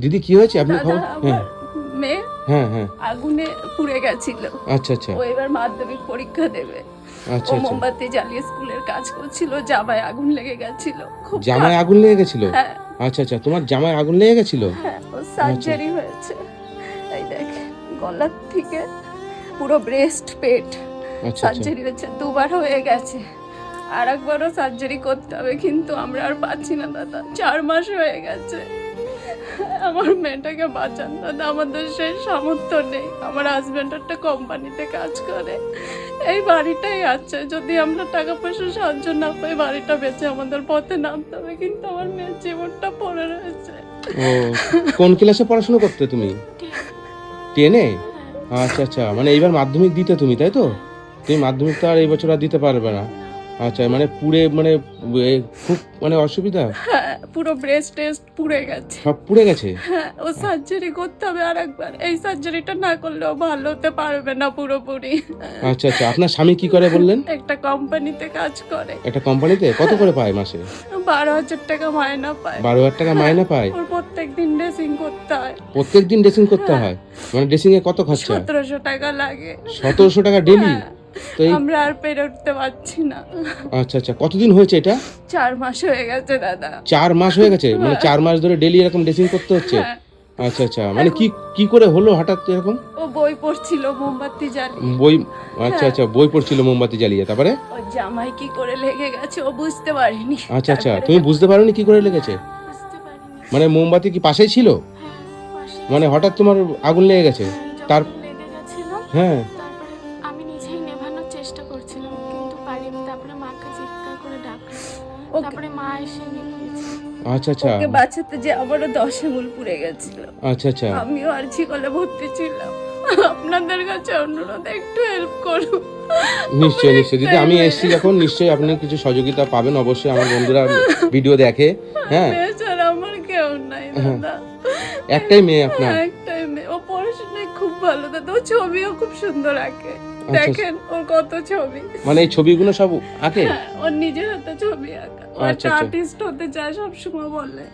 দিদি কি হয়েছে আপনি খবর? হ্যাঁ মেয়ে হ্যাঁ হ্যাঁ আগুনে পুড়ে গেছিল। আচ্ছা আচ্ছা ও এবার মাধ্যমিক পরীক্ষা দেবে। আচ্ছা ও আচ্ছা মোমবাতি জ্বালিয়ে স্কুলের কাজ করছিল, জামায় আগুন লেগে গেছিল। খুব জামায় আগুন লেগে গেছিল? হ্যাঁ আচ্ছা আচ্ছা, তোমার জামায় আগুন লেগে গেছিল? হ্যাঁ, ও সার্জারি হয়েছে। এই দেখ, গলার থেকে পুরো ব্রেস্ট পেট আচ্ছা আচ্ছা সার্জারি হয়েছে, দুবার হয়ে গেছে। আর একবারও সার্জারি করতে হবে, কিন্তু আমরা আর পাচ্ছি না দাদা। 4 মাস হয়ে গেছে। আমার মেয়েটাকে বাঁচান দাদা, আমাদের সেই সামর্থ্য নেই। আমার হাজব্যান্ড একটা কোম্পানিতে কাজ করে, এই বাড়িটাই আছে। যদি আমরা টাকা পয়সা সাহায্য না পাই, বাড়িটা বেচে আমাদের পথে নামতে হবে। কিন্তু আমার মেয়ের জীবনটা পড়ে রয়েছে। ও, কোন ক্লাসে পড়াশোনা করতে তুমি? 10-এ? আচ্ছা আচ্ছা, মানে এইবার মাধ্যমিক দিতে তুমি, তাই তো? তুমি মাধ্যমিক তো আর এই বছর আর দিতে পারবে না। আচ্ছা, মানে পুড়ে মানে খুব মানে অসুবিধা? হ্যাঁ, পুরো ব্রেস্ট টেস্ট পুড়ে গেছে। সব পুড়ে গেছে? হ্যাঁ, ও সার্জারি করতে হবে আর একবার। এই সার্জারিটা না করলেও ভালো হতে পারবে না পুরোপুরি। আচ্ছা আচ্ছা, আপনার স্বামী কি করে বললেন? একটা কোম্পানিতে কাজ করে। একটা কোম্পানিতে? কত করে পায় মাসে? 12,000 টাকা মায়না পায়। 12,000 টাকা মাইনে পায়? ওর প্রত্যেকদিন ড্রেসিং করতে হয়। প্রত্যেকদিন ড্রেসিং করতে হয়? মানে ড্রেসিং এ কত খরচা? 1700 টাকা লাগে। 1700 টাকা ডেলি? তো এই আমরা আর পেরে উঠতে পারছি না। আচ্ছা আচ্ছা, কতদিন হয়েছে এটা? 4 মাস হয়ে গেছে দাদা। 4 মাস হয়ে গেছে? মানে 4 মাস ধরে ডেলি এরকম ড্রেসিং করতে হচ্ছে? হ্যাঁ, আচ্ছা আচ্ছা, মানে কি কি করে হলো হঠাৎ এরকম? ও বই পড়ছিল মোমবাতি জ্বালিয়ে। বই? আচ্ছা আচ্ছা, বই পড়ছিল মোমবাতি জ্বালিয়ে, তারপরে? ও জামাই কি করে লেগে গেছে ও বুঝতে পারিনি। আচ্ছা আচ্ছা, তারপরে তুমি বুঝতে পারোনি কি করে লেগেছে? বুঝতে পারিনি। মানে মোমবাতি কি পাশেই ছিল? হ্যাঁ, পাশে মানে হঠাৎ তোমার আগুন লেগে গেছে? তার যখন লেগে গেছিল, হ্যাঁ তারপরে আমি নিজেই নেভানোর চেষ্টা করছিলাম, কিন্তু পারিনি। তারপরে মাকে চিৎকার করে ডাকলাম, ওকে- তারপরে মা এসে নিভিয়েছে। আচ্ছা আচ্ছা ওকে বাঁচাতে যে আবারও 10 আঙুল পুড়ে গেছিল। আচ্ছা আচ্ছা, আমিও আরজি কলে ভর্তি ছিলাম। আপনাদের কাছে অনুরোধ, একটু হেল্প করুন। নিশ্চয়ই নিশ্চয়ই দিদি, আমি এসেছি যখন নিশ্চয়ই আপনি কিছু সহযোগিতা পাবেন অবশ্যই। আমার বন্ধুরা ভিডিও দেখে। হ্যাঁ, মেয়ে ছাড়া আমার কেউ নাই দাদা। একটাই মেয়ে আপনার? একটাই মেয়ে। ও পড়াশোনায় খুব ভালো দাদা, ও ছবিও খুব সুন্দর আঁকে। আচ্ছা। দেখেন ওর কত ছবি। মানে এই ছবিগুলো সব আঁকে? হ্যাঁ, ওর নিজের হাতে ছবি আঁকা। ও আচ্ছা, একটা আচ্ছা। আর্টিস্ট হতে চায়, সবসময় বলে।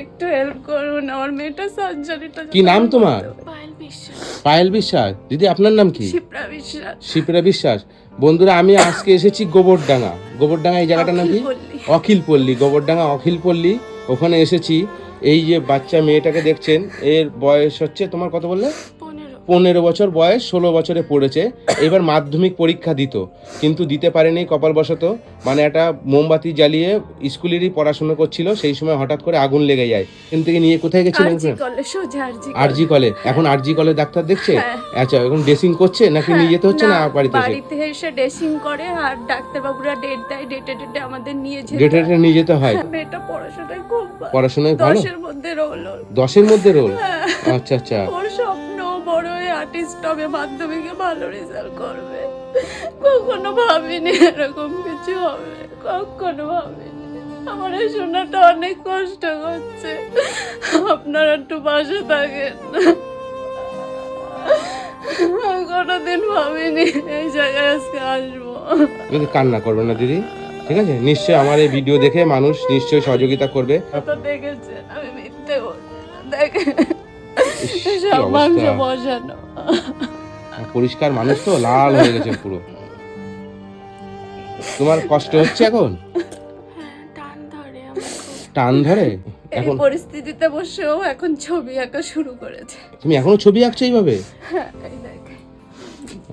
একটু হেল্প করুন, আমার মেয়েটা সার্জারিটা। কি নাম তোমার? পায়েল বিশ্বাস। পায়েল বিশ্বাস। দিদি আপনার নাম কি? শিপ্রা বিশ্বাস। শিপ্রা বিশ্বাস। বন্ধুরা, আমি আজকে এসেছি গোবরডাঙ্গা। গোবরডাঙ্গা এই জায়গাটার নাম কি? অখিলপল্লী। অখিলপল্লী। গোবরডাঙ্গা অখিলপল্লী, ওখানে এসেছি। এই যে বাচ্চা মেয়েটাকে দেখছেন, এর বয়স হচ্ছে তোমার কত বললে? 15। 15 বছর বয়স, 16 বছরে পড়েছে। এবার মাধ্যমিক পরীক্ষা দিত, কিন্তু দিতে পারেনি কপালবশত। মানে একটা মোমবাতি জ্বালিয়ে স্কুলেরই পড়াশোনা করছিল, সেই সময় হঠাৎ করে আগুন লেগে যায়। এখান থেকে নিয়ে কোথায় গেছিলেন? আরজি কলে, সোজা আরজি কলে। আরজি কলে। এখন আরজি কলে ডাক্তার দেখছে? হ্যাঁ। আচ্ছা, এখন ড্রেসিং করছে নাকি নিয়ে যেতে হচ্ছে না বাড়িতে এসে? বাড়িতে এসে ড্রেসিং করে, আর ডাক্তারবাবুরা ডেট দেয়, ডেটে ডেটে আমাদের নিয়ে যেতে ডেটে হয়। নিয়ে যেতে হয়? হ্যাঁ, মেয়েটা পড়াশোনায় খুব ভালো। পড়াশোনায় ভালো? 10-এর মধ্যে রোল ওর। 10-এর মধ্যে রোল? হ্যাঁ। আচ্ছা আচ্ছা, ওর স্বপ্ন বড় হয়ে আর্টিস্ট হবে, মাধ্যমিকে ভালো রেজাল্ট করবে। কখনো ভাবিনি এরকম কিছু হবে, কখনো ভাবিনি। আমার এই শোনাটা অনেক কষ্ট হচ্ছে, আপনারা একটু পাশে থাকেন। কোনোদিন ভাবিনি এই জায়গায় আজকে আসবো। দিদি কান্না করবে না দিদি, ঠিক আছে? নিশ্চয়ই আমার এই ভিডিও দেখে মানুষ নিশ্চয়ই সহযোগিতা করবে। তো দেখেছেন, আমি মিথ্যে বলছি না। দেখেন ইস, কি সব মাংস অবস্থা। বসানো। পরিষ্কার মানুষ তো, লাল হয়ে গেছে পুরো। তোমার কষ্ট হচ্ছে এখন? হ্যাঁ, টান ধরে আমার খুব। টান ধরে? এই এখন পরিস্থিতিতে বসেও এখন ছবি আঁকা শুরু করেছে। তুমি এখনো ছবি আঁকছো এইভাবে? হ্যাঁ, এই দেখেন।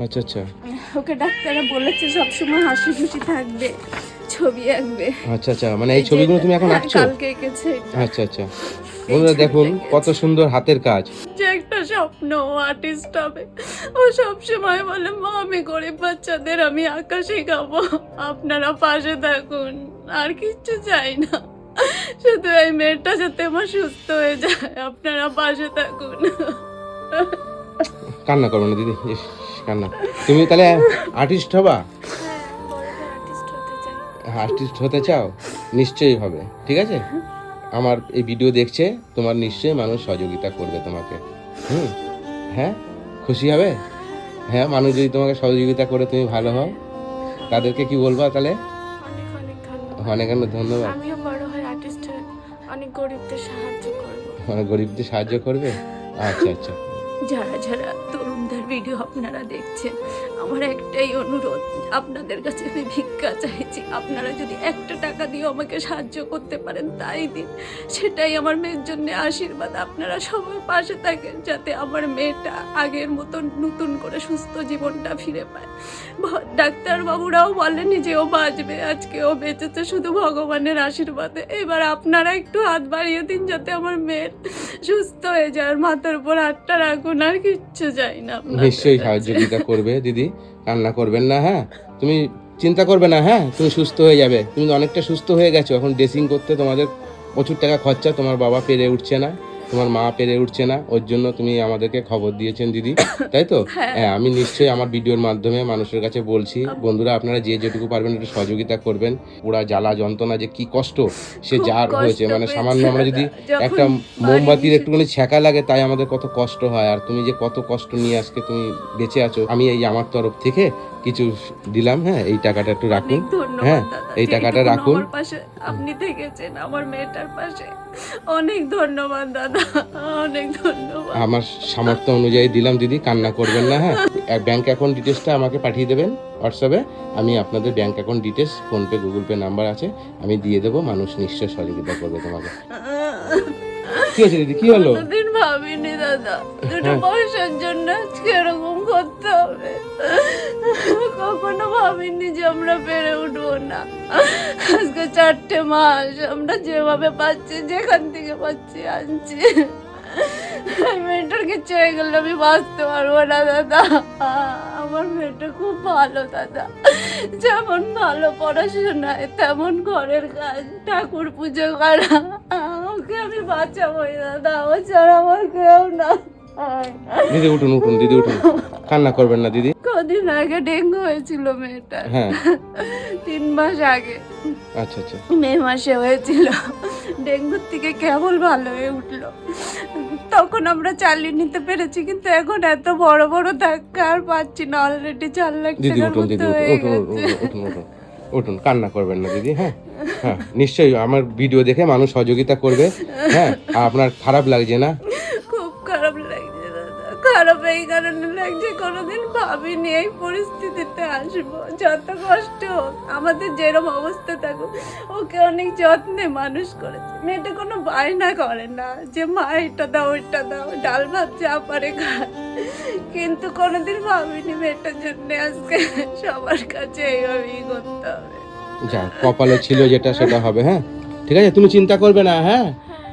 আচ্ছা আচ্ছা ওকে ডাক্তাররা বলেছে সবসময় হাসি খুশি থাকবে, ছবি আঁকবে। আচ্ছা আচ্ছা, মানে এই ছবিগুলো তুমি এখন হ্যাঁ, আঁকছো? কালকে এঁকেছে এটা। আচ্ছা আচ্ছা, বন্ধুরা দেখুন কত সুন্দর হাতের কাজ। যে একটা স্বপ্ন, আর্টিস্ট হবে। ও সবসময় বলে, মা আমি গরিব বাচ্চাদের আমি আঁকা শেখাবো, আপনারা পাশে থাকুন। আর কিচ্ছু চাই না, শুধু এই মেয়েটা যাতে আমার সুস্থ হয়ে যায়, আপনারা পাশে থাকুন। কান্না করবে না দিদি, ইস, কান্না। তুমি তাহলে আর্টিস্ট হবা? হ্যাঁ, বড় হয়ে আর্টিস্ট হতে চাই। আর্টিস্ট হতে চাও? নিশ্চয়ই হবে, ঠিক আছে? আমার এই ভিডিও দেখছে, তোমার নিশ্চয়ই মানুষ সহযোগিতা করবে তোমাকে। হ্যাঁ, খুশি হবে? হ্যাঁ, মানুষ যদি তোমাকে সহযোগিতা করে তুমি ভালো হও, তাদেরকে কি বলবা তাহলে? অনেক অনেক ধন্যবাদ। অনেক অনেক ধন্যবাদ। আমিও বড় হয়ে আর্টিস্ট হয়ে অনেক গরিবদের সাহায্য করব। মানে গরিবদের সাহায্য করবে? আচ্ছা আচ্ছা। যারা যারা তরুণদের ভিডিও আপনারা দেখছেন, আমার একটাই অনুরোধ, আপনাদের কাছে আমি ভিক্ষা চাইছি, আপনারা যদি একটা টাকা দিয়ে আমাকে সাহায্য করতে পারেন তাই দিন, সেটাই আমার মেয়ের জন্য আশীর্বাদ। আপনারা সবাই পাশে থাকেন যাতে আমার মেয়েটা আগের মতন নতুন করে সুস্থ জীবনটা ফিরে পায়। ডাক্তারবাবুরাও বলেনি যে ও বাঁচবে, আজকে ও বেঁচেছে শুধু ভগবানের আশীর্বাদে। এবার আপনারা একটু হাত বাড়িয়ে দিন যাতে আমার মেয়ের সুস্থ হয়ে যায়, আর মাথার উপর হাতটা রাখুন, আর কিচ্ছু চাই না আপনাদের নিশ্চয়ই কাছে। সহযোগিতা করবে দিদি, কান্না করবেন না। হ্যাঁ, তুমি চিন্তা করবে না। হ্যাঁ, তুমি সুস্থ হয়ে যাবে, তুমি অনেকটা সুস্থ হয়ে গেছো। এখন ড্রেসিং করতে তোমাদের প্রচুর টাকা খরচা, তোমার বাবা পেরে উঠছে না, তোমার মা পেরে উঠছে না, ওর জন্য তুমি আমাদেরকে খবর দিয়েছেন দিদি, তাই তো? হ্যাঁ, আমি নিশ্চয়ই আমার ভিডিওর মাধ্যমে মানুষের কাছে বলছি, বন্ধুরা আপনারা যে যেটুকু পারবেন একটু সহযোগিতা করবেন। পুরা জ্বালা যন্ত্রণা যে কি কষ্ট সে খুব যার কষ্ট হয়েছে, মানে পেয়েছে সামান্য আমরা যদি যখন একটা বাড়ি মোমবাতির এসে- একটুখানি ছ্যাঁকা লাগে তাই আমাদের কত কষ্ট হয়। আর তুমি যে কত কষ্ট নিয়ে আজকে তুমি বেঁচে আছো, আমি এই আমার তরফ থেকে কিছু দিলাম। হ্যাঁ, এই টাকাটা একটু রাখুন। অনেক ধন্যবাদ হ্যাঁ, দাদা, এই টাকাটা যেটুকুন রাখুন। আমার পাশে আপনি থেকেছেন, আমার মেয়েটার পাশে। অনেক ধন্যবাদ দাদা, অনেক ধন্যবাদ। আমার সামর্থ্য অনুযায়ী দিলাম দিদি, কান্না করবেন না। হ্যাঁ, ব্যাংক অ্যাকাউন্ট ডিটেলসটা আমাকে পাঠিয়ে দেবেন হোয়াটসঅ্যাপে, আমি আপনাদের bank account details, PhonePe Google pay number আছে, আমি দিয়ে দেবো। মানুষ নিশ্চয় সহযোগিতা করবে তোমাকে। কি হয়েছে দিদি, কি হলো? কোনোদিন ভাবিনি দাদা দুটো পয়সার জন্য আজকে এরকম করতে হবে। কখনো ভাবিনি যে আমরা পেরে উঠবো না। আজকে 4টে মাস আমরা যেভাবে পাচ্ছি, যেখান থেকে পাচ্ছি আনছি। মেয়েটার কিছু হয়ে গেলে আমি বাঁচতে পারবো না দাদা। আমার মেয়েটা খুব ভালো দাদা, যেমন ভালো পড়াশোনায় তেমন ঘরের কাজ, ঠাকুর পুজো করা। ওকে আমি বাঁচাবোই দাদা, ও ছাড়া আমার কেউ না। দিদি উঠুন উঠুন, দিদি উঠুন, কান্না করবেন না দিদি। কদিন আগে ডেঙ্গু হয়েছিল মেয়েটার, হ্যাঁ, 3 মাস আগে, আচ্ছা আচ্ছা। মে মাসে হয়েছিল। ডেঙ্গুর থেকে কেবল ভালো হয়ে উঠলো, তখন আমরা চালিয়ে নিতে পেরেছি, কিন্তু এখন এত বড় বড় ধাক্কা আর পাচ্ছি না। অলরেডি 4 লাখ দিদি টাকার উঠুন, মতো দিদি হয়ে উঠুন উঠুন গেছে। উঠুন উঠুন উঠুন, কান্না করবেন না দিদি। হ্যাঁ হ্যাঁ, নিশ্চয়ই আমার ভিডিও দেখে মানুষ সহযোগিতা করবে। হ্যাঁ, আর আপনার খারাপ লাগছে না? খুব খারাপ লাগছে দাদা, খারাপ এই কারণে লাগছে, কোনোদিন ভাবিনি এই পরিস্থিতিতে আসবো। যত কষ্ট হোক, আমাদের যেরকম অবস্থা থাকুক, ওকে অনেক যত্নে মানুষ করেছে। মেয়েটা কোনো বায়না করে না যে মা এটা দাও ওইটা দাও, ডাল ভাত যা পারে খায়, কিন্তু কোনোদিন ভাবিনি মেয়েটার জন্য আজকে সবার কাছে এইভাবেই করতে হবে। যা কপালে ছিল যেটা সেটা হবে। হ্যাঁ, ঠিক আছে, তুমি চিন্তা করবে না। হ্যাঁ,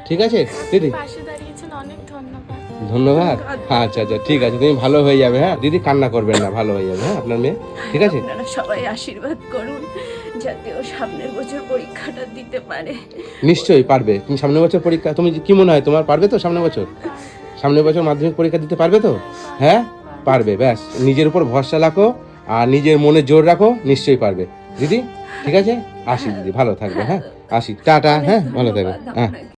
ঠিক আছে দিদি, পাশে দাঁড়িয়েছেন, অনেক ধন্যবাদ। ধন্যবাদ। আচ্ছা আচ্ছা, ঠিক আছে, তুমি ভালো হয়ে যাবে। হ্যাঁ দিদি, কান্না করবেন না, ভালো হয়ে যাবে। হ্যাঁ, আপনার মেয়ে ঠিক আছে। আপনারা সবাই আশীর্বাদ করুন যাতে ও সামনের বছর পরীক্ষাটা দিতে পারে। নিশ্চয়ই পারবে। তুমি সামনের বছর পরীক্ষা, তুমি কি মনে হয় তোমার পারবে তো সামনের বছর? সামনের বছর মাধ্যমিক পরীক্ষা দিতে পারবে তো? হ্যাঁ পারবে। ব্যাস, নিজের উপর ভরসা রাখো আর নিজের মনে জোর রাখো, নিশ্চয়ই পারবে দিদি। ঠিক আছে, আসি দিদি, ভালো থাকবে। হ্যাঁ, আসি, টাটা। হ্যাঁ, ভালো থাকবে। ধন্যবাদ হ্যাঁ। আপনাকে।